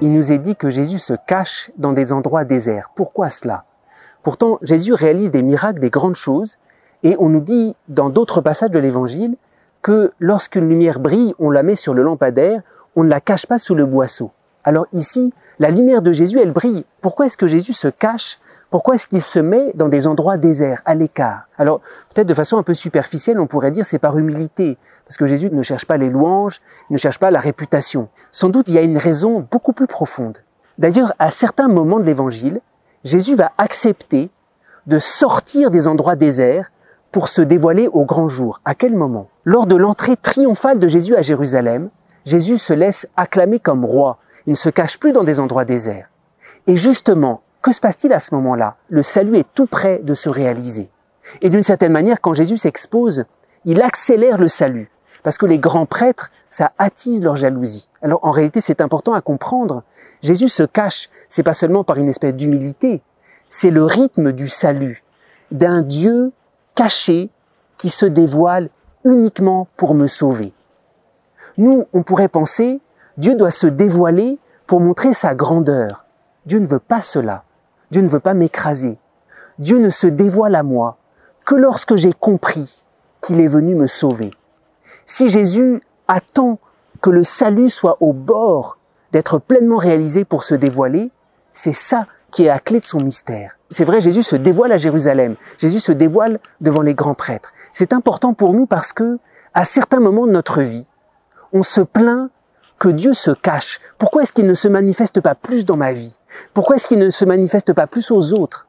il nous est dit que Jésus se cache dans des endroits déserts. Pourquoi cela? Pourtant, Jésus réalise des miracles, des grandes choses, et on nous dit dans d'autres passages de l'Évangile que lorsqu'une lumière brille, on la met sur le lampadaire, on ne la cache pas sous le boisseau. Alors ici, la lumière de Jésus, elle brille. Pourquoi est-ce que Jésus se cache? Pourquoi est-ce qu'il se met dans des endroits déserts, à l'écart? Alors, peut-être de façon un peu superficielle, on pourrait dire c'est par humilité, parce que Jésus ne cherche pas les louanges, il ne cherche pas la réputation. Sans doute, il y a une raison beaucoup plus profonde. D'ailleurs, à certains moments de l'Évangile, Jésus va accepter de sortir des endroits déserts pour se dévoiler au grand jour. À quel moment? Lors de l'entrée triomphale de Jésus à Jérusalem, Jésus se laisse acclamer comme roi. Il ne se cache plus dans des endroits déserts. Et justement, que se passe-t-il à ce moment-là? Le salut est tout près de se réaliser. Et d'une certaine manière, quand Jésus s'expose, il accélère le salut. Parce que les grands prêtres, ça attise leur jalousie. Alors en réalité, c'est important à comprendre. Jésus se cache, c'est pas seulement par une espèce d'humilité, c'est le rythme du salut, d'un Dieu caché qui se dévoile uniquement pour me sauver. Nous, on pourrait penser, Dieu doit se dévoiler pour montrer sa grandeur. Dieu ne veut pas cela. Dieu ne veut pas m'écraser. Dieu ne se dévoile à moi que lorsque j'ai compris qu'il est venu me sauver. Si Jésus attend que le salut soit au bord d'être pleinement réalisé pour se dévoiler, c'est ça qui est la clé de son mystère. C'est vrai, Jésus se dévoile à Jérusalem. Jésus se dévoile devant les grands prêtres. C'est important pour nous parce que, à certains moments de notre vie, on se plaint que Dieu se cache. Pourquoi est-ce qu'il ne se manifeste pas plus dans ma vie? Pourquoi est-ce qu'il ne se manifeste pas plus aux autres?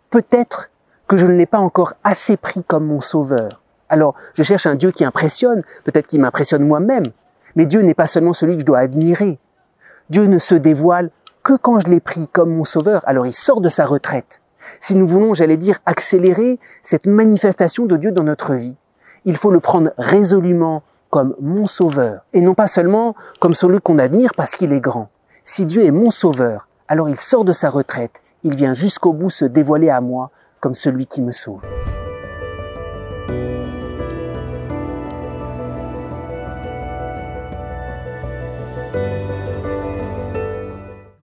Peut-être que je ne l'ai pas encore assez pris comme mon sauveur. Alors, je cherche un Dieu qui impressionne, peut-être qu'il m'impressionne moi-même. Mais Dieu n'est pas seulement celui que je dois admirer. Dieu ne se dévoile que quand je l'ai pris comme mon sauveur. Alors il sort de sa retraite. Si nous voulons, j'allais dire, accélérer cette manifestation de Dieu dans notre vie, il faut le prendre résolument comme mon sauveur, et non pas seulement comme celui qu'on admire parce qu'il est grand. Si Dieu est mon sauveur, alors il sort de sa retraite, il vient jusqu'au bout se dévoiler à moi comme celui qui me sauve.